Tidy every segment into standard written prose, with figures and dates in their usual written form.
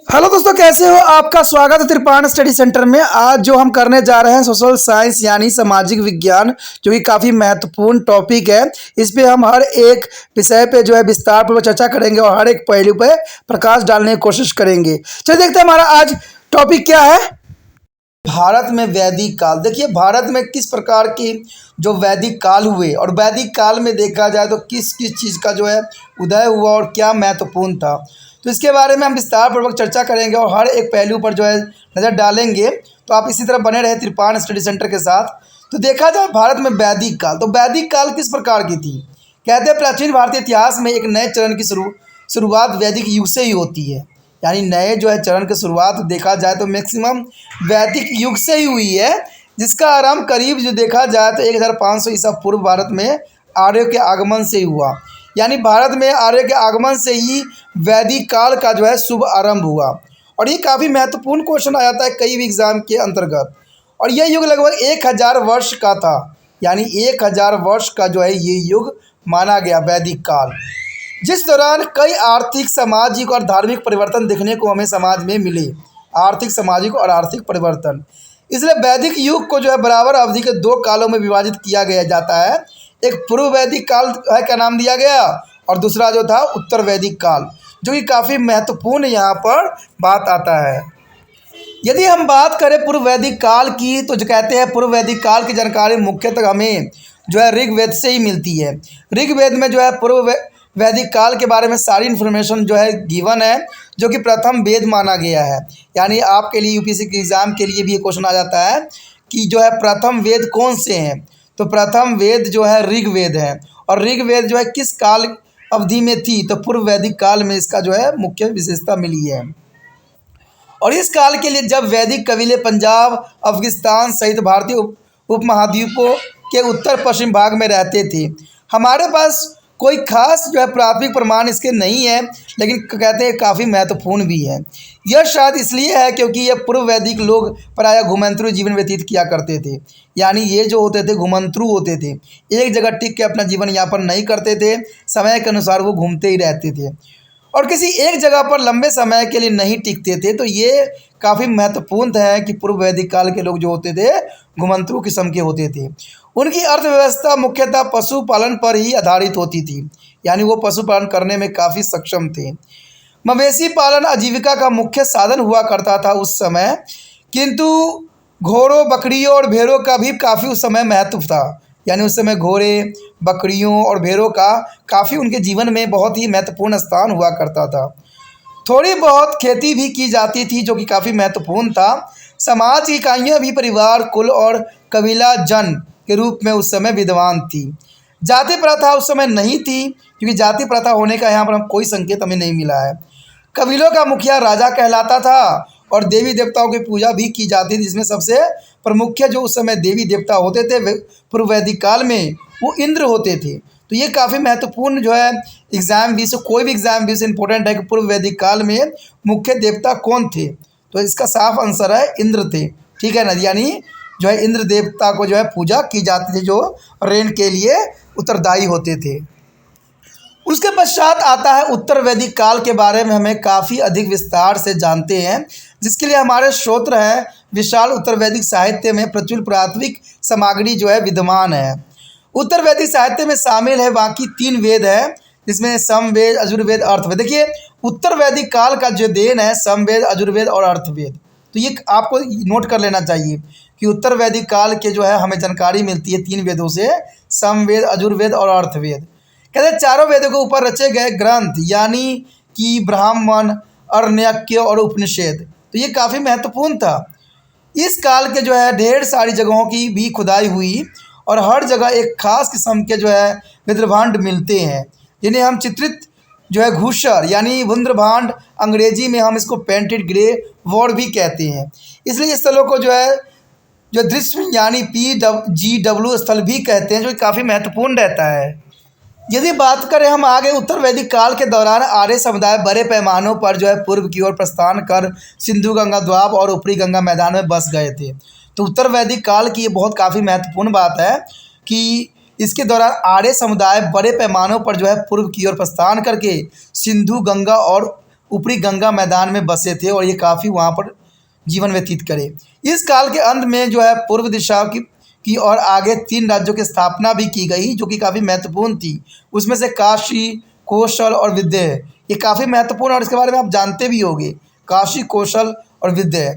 Hello दोस्तों, कैसे हो? आपका स्वागत है त्रिपाण स्टडी सेंटर में। आज जो हम करने जा रहे हैं सोशल साइंस यानी सामाजिक विज्ञान, जो कि काफ़ी महत्वपूर्ण टॉपिक है। इस पे हम हर एक विषय पे जो है विस्तार पूर्वक चर्चा करेंगे और हर एक पहलू पे प्रकाश डालने की कोशिश करेंगे। चलिए देखते हैं हमारा आज टॉपिक क्या है। भारत में वैदिक काल। देखिए, भारत में किस प्रकार की जो वैदिक काल हुए और वैदिक काल में देखा जाए तो किस किस चीज़ का जो है उदय हुआ और क्या महत्वपूर्ण था, तो इसके बारे में हम विस्तार पूर्वक चर्चा करेंगे और हर एक पहलू पर जो है नज़र डालेंगे। तो आप इसी तरह बने रहे त्रिपाण स्टडी सेंटर के साथ। तो देखा जाए भारत में वैदिक काल, तो वैदिक काल किस प्रकार की थी? कहते हैं प्राचीन भारतीय इतिहास में एक नए चरण की शुरुआत वैदिक युग से ही होती है। यानी नए जो है चरण की शुरुआत देखा जाए तो मैक्सिमम वैदिक युग से ही हुई है, जिसका आरंभ करीब जो देखा जाए तो 1500 ईसा पूर्व भारत में आर्यों के आगमन से ही हुआ। यानी भारत में आर्यों के आगमन से ही वैदिक काल का जो है शुभ आरंभ हुआ। और ये काफ़ी महत्वपूर्ण क्वेश्चन आ जाता है कई भी एग्जाम के अंतर्गत। और यह युग लगभग 1000 वर्ष का था। यानी 1000 वर्ष का जो है ये युग माना गया वैदिक काल, जिस दौरान कई आर्थिक, सामाजिक और धार्मिक परिवर्तन देखने को हमें समाज में मिले। आर्थिक, सामाजिक और आर्थिक परिवर्तन, इसलिए वैदिक युग को जो है बराबर अवधि के दो कालों में विभाजित किया गया जाता है। एक पूर्व वैदिक काल है का नाम दिया गया और दूसरा जो था उत्तर वैदिक काल, जो कि काफ़ी महत्वपूर्ण यहाँ पर बात आता है। यदि हम बात करें पूर्व वैदिक काल की, तो जो कहते हैं पूर्व वैदिक काल की जानकारी मुख्यतः हमें जो है ऋग्वेद से ही मिलती है। ऋग्वेद में जो है पूर्व वैदिक काल के बारे में सारी इन्फॉर्मेशन जो है गिवन है, जो कि प्रथम वेद माना गया है। यानी आपके लिए यूपीएससी के एग्ज़ाम के लिए भी ये क्वेश्चन आ जाता है कि जो है प्रथम वेद कौन से हैं, तो प्रथम वेद जो है ऋग्वेद है। और ऋग्वेद जो है किस काल अवधि में थी, तो पूर्व वैदिक काल में इसका जो है मुख्य विशेषता मिली है। और इस काल के लिए जब वैदिक कबीले पंजाब, अफगानिस्तान सहित भारतीय उपमहाद्वीपों के उत्तर पश्चिम भाग में रहते थे। हमारे पास कोई खास जो है प्राथमिक प्रमाण इसके नहीं है, लेकिन कहते हैं काफ़ी महत्वपूर्ण भी है। यह शायद इसलिए है क्योंकि ये पूर्व वैदिक लोग प्रायः घुमंतरू जीवन व्यतीत किया करते थे। यानी ये जो होते थे घुमंतरू होते थे, एक जगह टिक के अपना जीवन यापन नहीं करते थे, समय के अनुसार वो घूमते ही रहते थे और किसी एक जगह पर लंबे समय के लिए नहीं टिकते थे। तो ये काफ़ी महत्वपूर्ण है कि पूर्व वैदिक काल के लोग जो होते थे घुमंतरू किस्म के होते थे। उनकी अर्थव्यवस्था मुख्यतः पशुपालन पर ही आधारित होती थी। यानी वो पशुपालन करने में काफ़ी सक्षम थे। मवेशी पालन आजीविका का मुख्य साधन हुआ करता था उस समय, किंतु घोड़ों, बकरियों और भेड़ों का भी काफ़ी उस समय महत्व था। यानी उस समय घोड़े, बकरियों और भेड़ों का काफ़ी उनके जीवन में बहुत ही महत्वपूर्ण स्थान हुआ करता था। थोड़ी बहुत खेती भी की जाती थी, जो कि काफ़ी महत्वपूर्ण था। समाज की इकाइयाँ भी परिवार, कुल और कबीला जन के रूप में उस समय विद्यमान थी। जाति प्रथा उस समय नहीं थी, क्योंकि जाति प्रथा होने का यहाँ पर हम कोई संकेत हमें नहीं मिला है। कबीलों का मुखिया राजा कहलाता था और देवी देवताओं की पूजा भी की जाती थी, जिसमें सबसे प्रमुख जो उस समय देवी देवता होते थे पूर्व वैदिक काल में, वो इंद्र होते थे। तो ये काफ़ी महत्वपूर्ण जो है एग्जाम भी से, कोई भी एग्जाम भी से इम्पोर्टेंट है कि पूर्व वैदिक काल में मुख्य देवता कौन थे, तो इसका साफ आंसर है इंद्र थे। ठीक है ना, यानी जो है इंद्र देवता को जो है पूजा की जाती थी, जो रेन के लिए उत्तरदायी होते थे। उसके पश्चात आता है उत्तर वैदिक काल के बारे में हमें काफ़ी अधिक विस्तार से जानते हैं, जिसके लिए हमारे स्रोत्र है विशाल उत्तर वैदिक साहित्य में प्रचुर पुरातात्विक सामग्री जो है विद्यमान है। उत्तर वैदिक साहित्य में शामिल है बाकी 3 वेद है, जिसमें समवेद, यजुर्वेद, अर्थवेद। देखिए, उत्तर वैदिक काल का जो देन है समवेद, यजुर्वेद और अर्थवेद, तो ये आपको नोट कर लेना चाहिए कि उत्तर वैदिक काल के जो है हमें जानकारी मिलती है 3 वेदों से, समवेद, यजुर्वेद और अर्थवेद। कहते हैं चारों वेदों के ऊपर रचे गए ग्रंथ, यानी कि ब्राह्मण, अरण्यक और उपनिषद, तो ये काफ़ी महत्वपूर्ण था। इस काल के जो है ढेर सारी जगहों की भी खुदाई हुई और हर जगह एक खास किस्म के जो है विद्रभांड मिलते हैं, जिन्हें हम चित्रित जो है घूसर यानी वुंद्रभांड, अंग्रेजी में हम इसको पेंटेड ग्रे वॉर्ड भी कहते हैं। इसलिए इस स्थलों को जो है जो दृश्य यानी PGW स्थल भी कहते हैं, जो काफ़ी महत्वपूर्ण रहता है। यदि बात करें हम आगे, उत्तर वैदिक काल के दौरान आर्य समुदाय बड़े पैमानों पर जो है पूर्व की ओर प्रस्थान कर सिंधु गंगा द्वाब और ऊपरी गंगा मैदान में बस गए थे। तो उत्तर वैदिक काल की ये बहुत काफ़ी महत्वपूर्ण बात है कि इसके दौरान आर्य समुदाय बड़े पैमानों पर जो है पूर्व की ओर प्रस्थान करके सिंधु, गंगा और ऊपरी गंगा मैदान में बसे थे और ये काफ़ी वहाँ पर जीवन व्यतीत करे। इस काल के अंत में जो है पूर्व दिशा की और आगे 3 राज्यों की स्थापना भी की गई, जो कि काफ़ी महत्वपूर्ण थी। उसमें से काशी, कौशल और विदेह, ये काफ़ी महत्वपूर्ण और इसके बारे में आप जानते भी होंगे। काशी, कौशल और विदेह।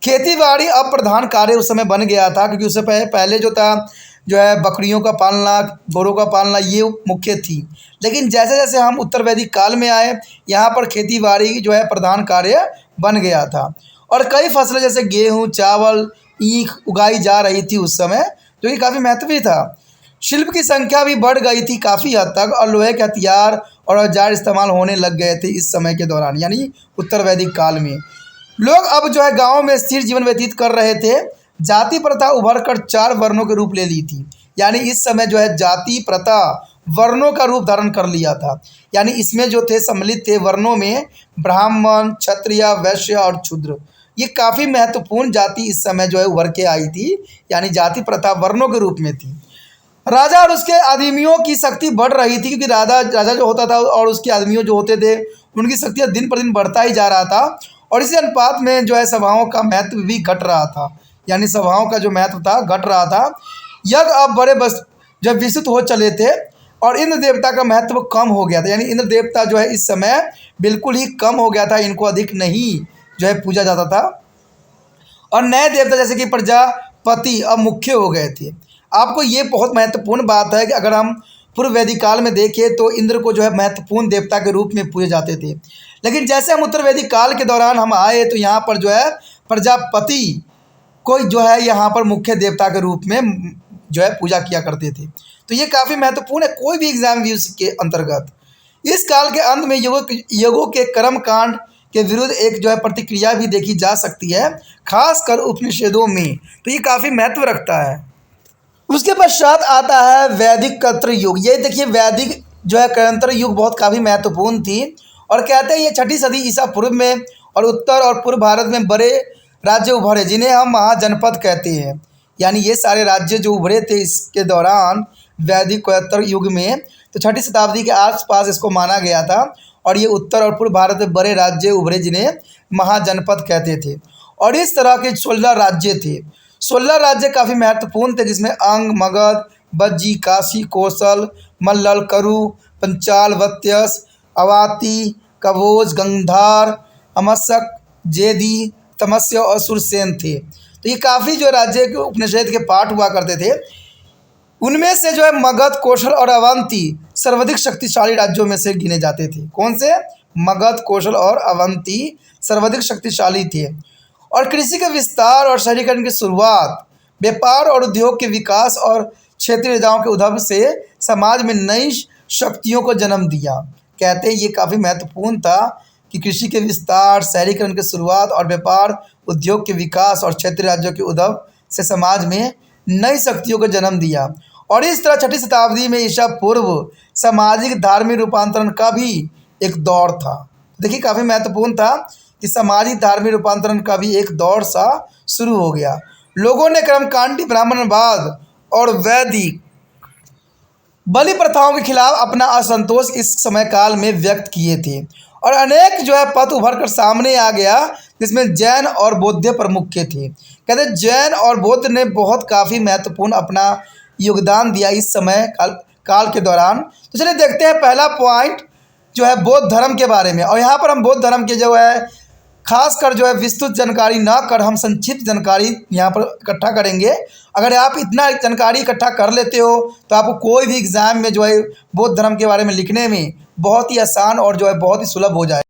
खेती-बाड़ी अब प्रधान कार्य उस समय बन गया था, क्योंकि उससे पहले जो था जो है बकरियों का पालना, गोरों का पालना, ये मुख्य थी। लेकिन जैसे जैसे हम उत्तर वैदिक काल में आए, यहाँ पर खेती-बाड़ी जो है प्रधान कार्य बन गया था और कई फसलें जैसे गेहूँ, चावल, ईख उगाई जा रही थी उस समय, जो कि काफ़ी महत्वपूर्ण था। शिल्प की संख्या भी बढ़ गई थी काफ़ी हद तक और लोहे के हथियार और औजार इस्तेमाल होने लग गए थे इस समय के दौरान, यानी उत्तर वैदिक काल में। लोग अब जो है गाँव में स्थिर जीवन व्यतीत कर रहे थे। जाति प्रथा उभर कर 4 वर्णों के रूप ले ली थी, यानी इस समय जो है जाति प्रथा वर्णों का रूप धारण कर लिया था। यानी इसमें जो थे सम्मिलित थे वर्णों में ब्राह्मण, क्षत्रिय, वैश्य और शूद्र। ये काफ़ी महत्वपूर्ण जाति इस समय जो है उभर के आई थी, यानी जाति प्रथा वर्णों के रूप में थी। राजा और उसके आदमियों की शक्ति बढ़ रही थी, क्योंकि राजा जो होता था और उसके आदमियों जो होते थे, उनकी शक्ति दिन पर दिन बढ़ता ही जा रहा था और इसी अनुपात में जो है सभाओं का महत्व भी घट रहा था, यानी सभाओं का जो महत्व था घट रहा था। यज्ञ अब बड़े बस जब विस्तृत हो चले थे और इंद्र देवता का महत्व कम हो गया था, यानी इंद्र देवता जो है इस समय बिल्कुल ही कम हो गया था, इनको अधिक नहीं जो है पूजा जाता था और नए देवता जैसे कि प्रजापति अब मुख्य हो गए थे। आपको ये बहुत महत्वपूर्ण बात है कि अगर हम पूर्व वैदिक काल में देखें तो इंद्र को जो है महत्वपूर्ण देवता के रूप में पूजे जाते थे, लेकिन जैसे हम उत्तर वैदिक काल के दौरान हम आए तो यहाँ पर जो है प्रजापति को जो है यहाँ पर मुख्य देवता के रूप में जो है पूजा किया करते थे। तो ये काफ़ी महत्वपूर्ण है कोई भी एग्जाम व्यूज के अंतर्गत। इस काल के अंत में योगों के कर्म कांड के विरुद्ध एक जो है प्रतिक्रिया भी देखी जा सकती है, खासकर उपनिषदों में, तो ये काफ़ी महत्व रखता है। उसके पश्चात आता है वैदिक कत्र युग। ये देखिए वैदिक जो है कत्र युग बहुत काफ़ी महत्वपूर्ण थी और कहते हैं ये 6ठी सदी ईसा पूर्व में और उत्तर और पूर्व भारत में बड़े राज्य उभरे जिन्हें हम महाजनपद कहते हैं, यानी ये सारे राज्य जो उभरे थे इसके दौरान वैदिक कत्र युग में, तो 6ठी शताब्दी के आसपास इसको माना गया था और ये उत्तर और पूर्व भारत में बड़े राज्य उभरे जिन्हें महाजनपद कहते थे। और इस तरह के 16 राज्य थे। 16 राज्य काफ़ी महत्वपूर्ण थे, जिसमें अंग, मगध, बज्जी, काशी, कौशल, मल्लल, करु, पंचाल, वत्स, अवाती, कवोज, गंधार, अमस्क, जेदी, तमस्य और सुरसेन थे। तो ये काफ़ी जो राज्य के उपनिषद के पाठ हुआ करते थे। उनमें से जो है मगध, कौशल और अवंती सर्वाधिक शक्तिशाली राज्यों में से गिने जाते थे। कौन से? मगध, कौशल और अवंती सर्वाधिक शक्तिशाली थे। और कृषि के विस्तार और शहरीकरण की शुरुआत, व्यापार और उद्योग के विकास और क्षेत्रीय राजाओं के उद्भव से समाज में नई शक्तियों को जन्म दिया। कहते हैं ये काफ़ी महत्वपूर्ण था कि कृषि के विस्तार, शहरीकरण की शुरुआत और व्यापार, उद्योग के विकास और क्षेत्रीय राज्यों के उद्भव से समाज में नई शक्तियों को जन्म दिया। और इस तरह 6ठी शताब्दी में ईसा पूर्व सामाजिक धार्मिक रूपांतरण का भी एक दौर था। देखिए काफ़ी महत्वपूर्ण था कि सामाजिक धार्मिक रूपांतरण का भी एक दौर सा शुरू हो गया। लोगों ने कर्मकांडी ब्राह्मणवाद और वैदिक बलि प्रथाओं के खिलाफ अपना असंतोष इस समय काल में व्यक्त किए थे और अनेक जो है पथ उभर कर सामने आ गया, जिसमें जैन और बौद्ध प्रमुख थे। कहते जैन और बौद्ध ने बहुत काफ़ी महत्वपूर्ण अपना योगदान दिया इस समय काल के दौरान। तो चलिए देखते हैं पहला पॉइंट जो है बौद्ध धर्म के बारे में। और यहाँ पर हम बौद्ध धर्म के जो है खासकर जो है विस्तृत जानकारी ना कर हम संक्षिप्त जानकारी यहाँ पर इकट्ठा करेंगे। अगर आप इतना जानकारी इकट्ठा कर लेते हो तो आपको कोई भी एग्ज़ाम में जो है बौद्ध धर्म के बारे में लिखने में बहुत ही आसान और जो है बहुत ही सुलभ हो जाए।